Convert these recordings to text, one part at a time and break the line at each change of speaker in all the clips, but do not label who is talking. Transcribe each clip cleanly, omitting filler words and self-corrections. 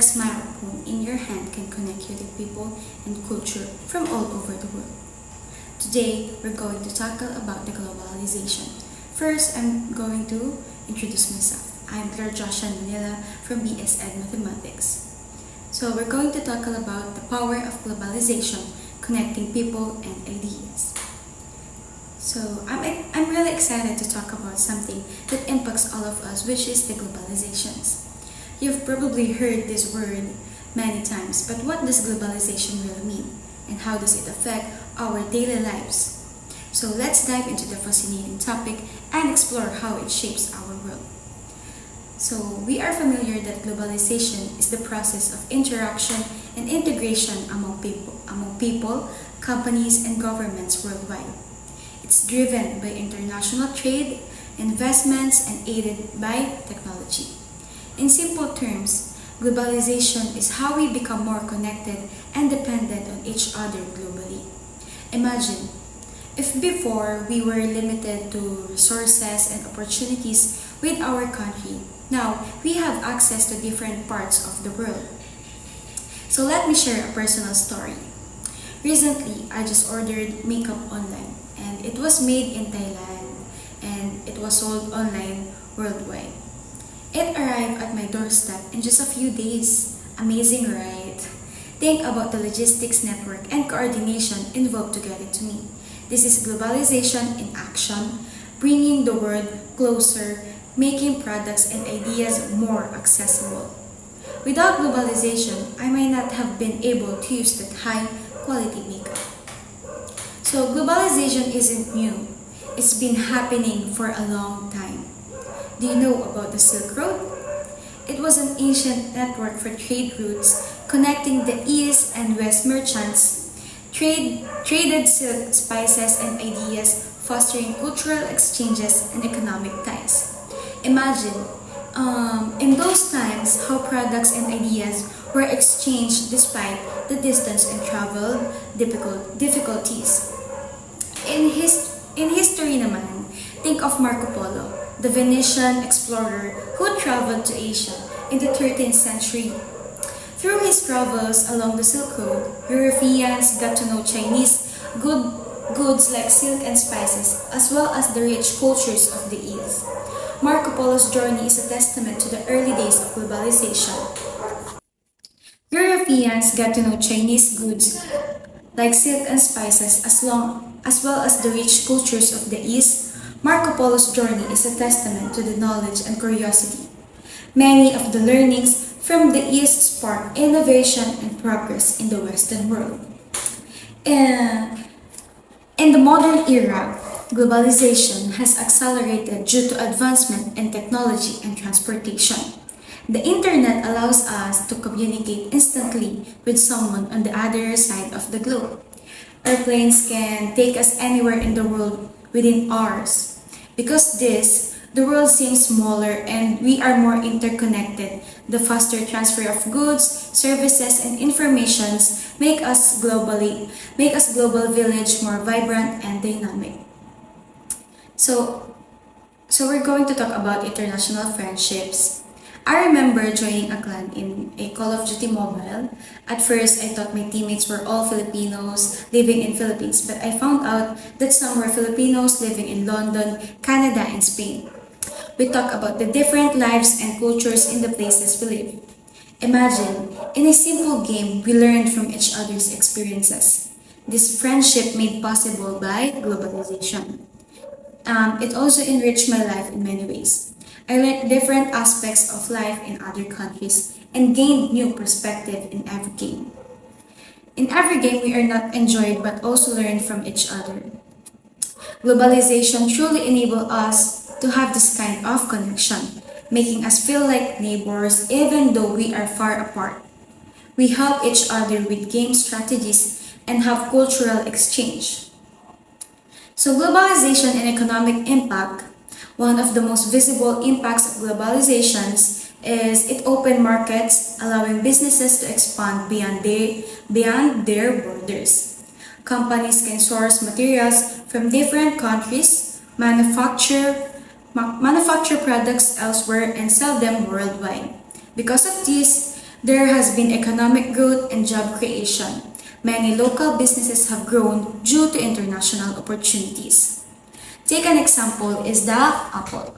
smartphone in your hand can connect you to people and culture from all over the world. Today, we're going to tackle about the globalization. First, I'm going to introduce myself. I'm Joshen Manila from BS Ed Mathematics. So we're going to tackle about the power of globalization, connecting people and ideas. So I'm really excited to talk about something that impacts all of us, which is the globalizations. You've probably heard this word many times, but what does globalization really mean? And how does it affect our daily lives? So let's dive into the fascinating topic and explore how it shapes our world. So we are familiar that globalization is the process of interaction and integration among people, companies, and governments worldwide. It's driven by international trade, investments, and aided by technology. In simple terms, globalization is how we become more connected and dependent on each other globally. Imagine, if before we were limited to resources and opportunities with our country, now we have access to different parts of the world. So let me share a personal story. Recently, I just ordered makeup online and it was made in Thailand and it was sold online worldwide. It arrived at my doorstep in just a few days. Amazing, right? Think about the logistics network and coordination involved to get it to me. This is globalization in action, bringing the world closer, making products and ideas more accessible. Without globalization, I might not have been able to use that high quality makeup. So globalization isn't new. It's been happening for a long time. Do you know about the Silk Road? It was an ancient network for trade routes connecting the East and West merchants, traded silk, spices, and ideas, fostering cultural exchanges and economic ties. Imagine, in those times, how products and ideas were exchanged despite the distance and travel difficulties. In history naman, think of Marco Polo, the Venetian explorer who traveled to Asia in the 13th century. Through his travels along the Silk Road, Europeans got to know Chinese goods like silk and spices, as well as the rich cultures of the East. Marco Polo's journey is a testament to the early days of globalization. Europeans got to know Chinese goods like silk and spices as well as the rich cultures of the East. Marco Polo's journey is a testament to the knowledge and curiosity. Many of the learnings from the East sparked innovation and progress in the Western world. In the modern era, globalization has accelerated due to advancement in technology and transportation. The internet allows us to communicate instantly with someone on the other side of the globe. Airplanes can take us anywhere in the world within hours. Because the world seems smaller and we are more interconnected. The faster transfer of goods, services, and informations make us global village more vibrant and dynamic. So we're going to talk about international friendships. I remember joining a clan in a Call of Duty mobile. At first, I thought my teammates were all Filipinos living in Philippines, but I found out that some were Filipinos living in London, Canada, and Spain. We talk about the different lives and cultures in the places we live. Imagine, in a simple game, we learned from each other's experiences. This friendship made possible by globalization. It also enriched my life in many ways. I learned different aspects of life in other countries and gained new perspective in every game. In every game, we are not enjoyed but also learn from each other. Globalization truly enables us to have this kind of connection, making us feel like neighbors even though we are far apart. We help each other with game strategies and have cultural exchange. So globalization and economic impact. One of the most visible impacts of globalizations is it opened markets, allowing businesses to expand beyond their borders. Companies can source materials from different countries, manufacture products elsewhere, and sell them worldwide. Because of this, There has been economic growth and job creation. Many local businesses have grown due to international opportunities. Take an example is the Apple.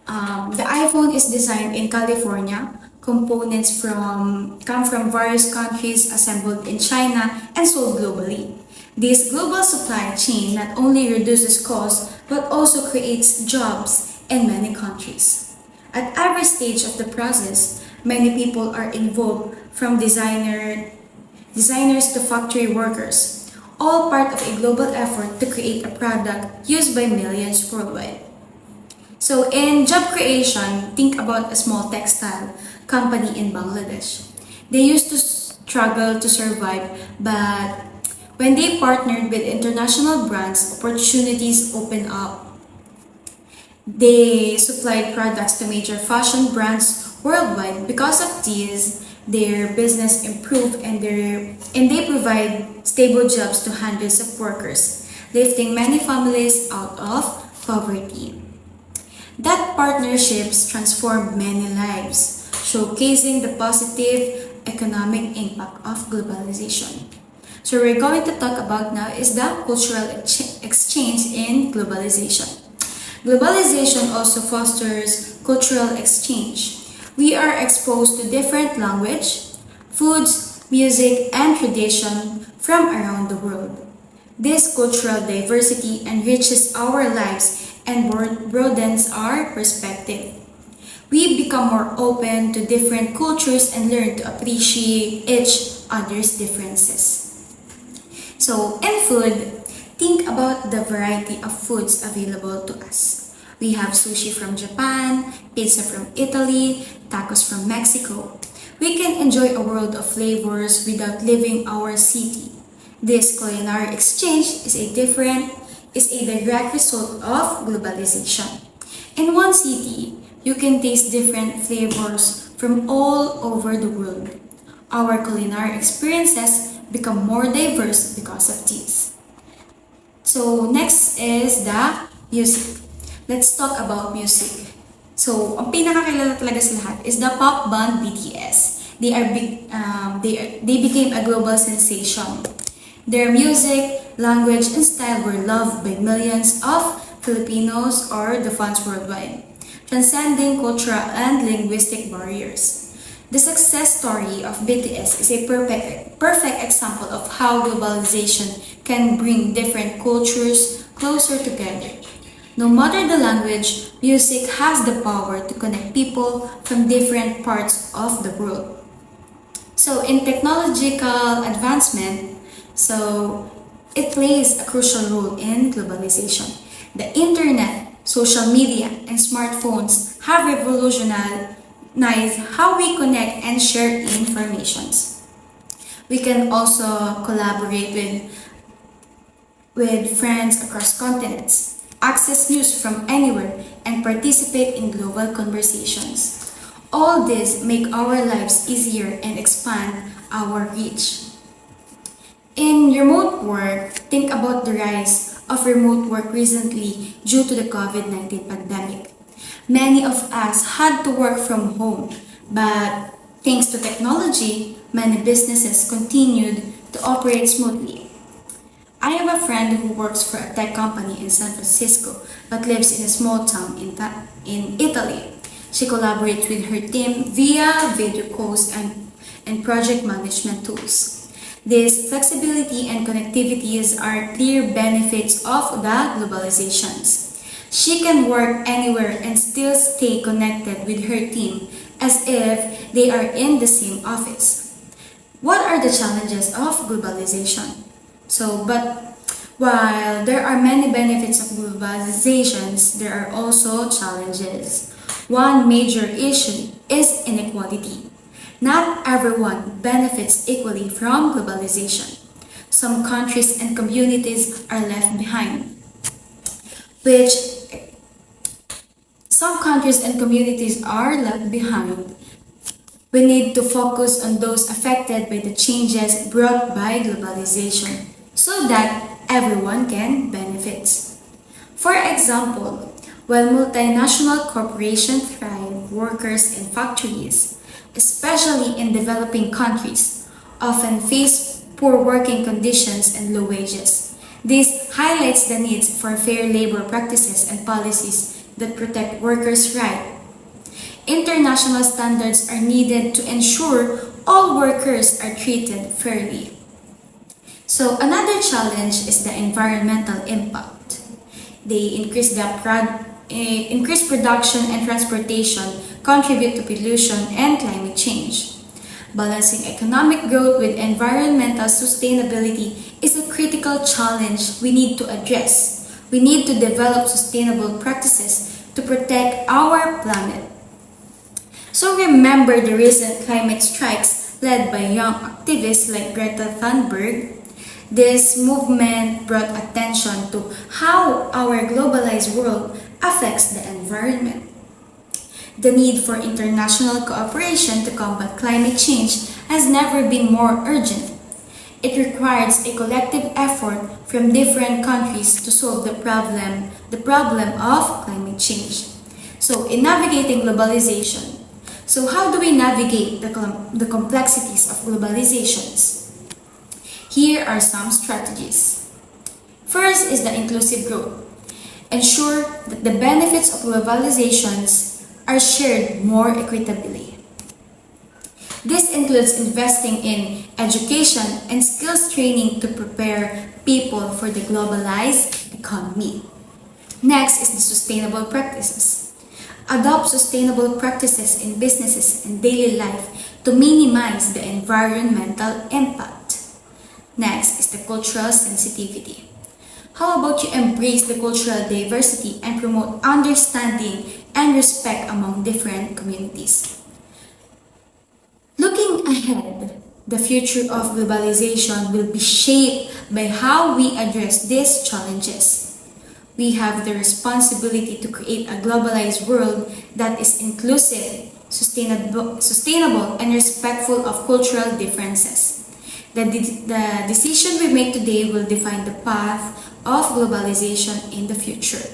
The iPhone is designed in California. Components come from various countries assembled in China and sold globally. This global supply chain not only reduces costs but also creates jobs in many countries. At every stage of the process, many people are involved from designers to factory workers, all part of a global effort to create a product used by millions worldwide. So in job creation, think about a small textile company in Bangladesh. They used to struggle to survive, but when they partnered with international brands, opportunities opened up. They supplied products to major fashion brands worldwide. Because of this, their business improved and they provide stable jobs to hundreds of workers, lifting many families out of poverty. That partnerships transformed many lives, showcasing the positive economic impact of globalization. So we're going to talk about now is the cultural exchange in globalization. Globalization also fosters cultural exchange. We are exposed to different language, foods, music, and tradition from around the world. This cultural diversity enriches our lives and broadens our perspective. We become more open to different cultures and learn to appreciate each other's differences. So, in food, think about the variety of foods available to us. We have sushi from Japan, pizza from Italy, tacos from Mexico. We can enjoy a world of flavors without leaving our city. This culinary exchange is a direct result of globalization. In one city, you can taste different flavors from all over the world. Our culinary experiences become more diverse because of this. So next is the music. Let's talk about music. So, ang pinakakilala talaga sa lahat is the pop band BTS. They became a global sensation. Their music, language, and style were loved by millions of Filipinos or the fans worldwide, transcending cultural and linguistic barriers. The success story of BTS is a perfect example of how globalization can bring different cultures closer together. No matter the language, music has the power to connect people from different parts of the world. So in technological advancement, it plays a crucial role in globalization. The internet, social media, and smartphones have revolutionized how we connect and share information. We can also collaborate with friends across continents, access news from anywhere, and participate in global conversations. All this make our lives easier and expand our reach. In remote work, think about the rise of remote work recently due to the COVID-19 pandemic. Many of us had to work from home, but thanks to technology, many businesses continued to operate smoothly. I have a friend who works for a tech company in San Francisco but lives in a small town in Italy. She collaborates with her team via video calls and project management tools. These flexibility and connectivities are clear benefits of the globalizations. She can work anywhere and still stay connected with her team as if they are in the same office. What are the challenges of globalization? But while there are many benefits of globalizations, there are also challenges. One major issue is inequality. Not everyone benefits equally from globalization. Some countries and communities are left behind, which some countries and communities are left behind. We need to focus on those affected by the changes brought by globalization so that everyone can benefit. For example, while multinational corporations thrive workers in factories, especially in developing countries, often face poor working conditions and low wages. This highlights the needs for fair labor practices and policies that protect workers' rights. International standards are needed to ensure all workers are treated fairly. So another challenge is the environmental impact. They increase production and transportation, contribute to pollution and climate change. Balancing economic growth with environmental sustainability is a critical challenge we need to address. We need to develop sustainable practices to protect our planet. So remember the recent climate strikes led by young activists like Greta Thunberg. This movement brought attention to how our globalized world affects the environment. The need for international cooperation to combat climate change has never been more urgent. It requires a collective effort from different countries to solve the problem of climate change. So, in navigating globalization, so how do we navigate the complexities of globalizations? Here are some strategies. First is the inclusive growth. Ensure that the benefits of globalizations are shared more equitably. This includes investing in education and skills training to prepare people for the globalized economy. Next is the sustainable practices. Adopt sustainable practices in businesses and daily life to minimize the environmental impact. Next is the cultural sensitivity. How about you embrace the cultural diversity and promote understanding and respect among different communities? Looking ahead, the future of globalization will be shaped by how we address these challenges. We have the responsibility to create a globalized world that is inclusive, sustainable and respectful of cultural differences. The decision we make today will define the path of globalization in the future.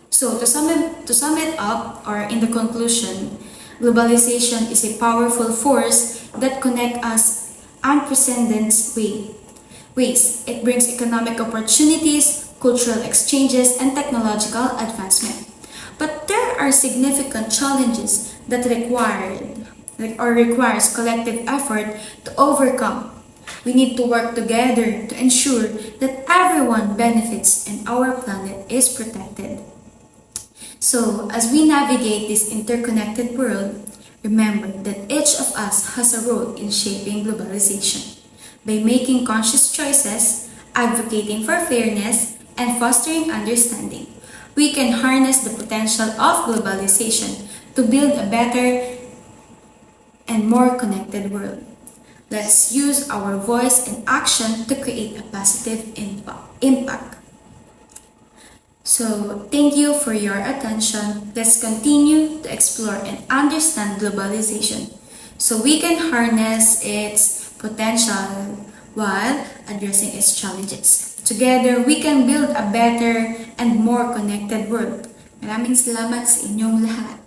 So to sum it up, or in the conclusion, globalization is a powerful force that connects us unprecedented ways. It brings economic opportunities, cultural exchanges, and technological advancement. But there are significant challenges that requires collective effort to overcome. We need to work together to ensure that everyone benefits and our planet is protected. So, as we navigate this interconnected world, remember that each of us has a role in shaping globalization. By making conscious choices, advocating for fairness, and fostering understanding, we can harness the potential of globalization to build a better and more connected world. Let's use our voice and action to create a positive impact. So, thank you for your attention. Let's continue to explore and understand globalization so we can harness its potential while addressing its challenges. Together, we can build a better and more connected world. Maraming salamat sa inyong lahat.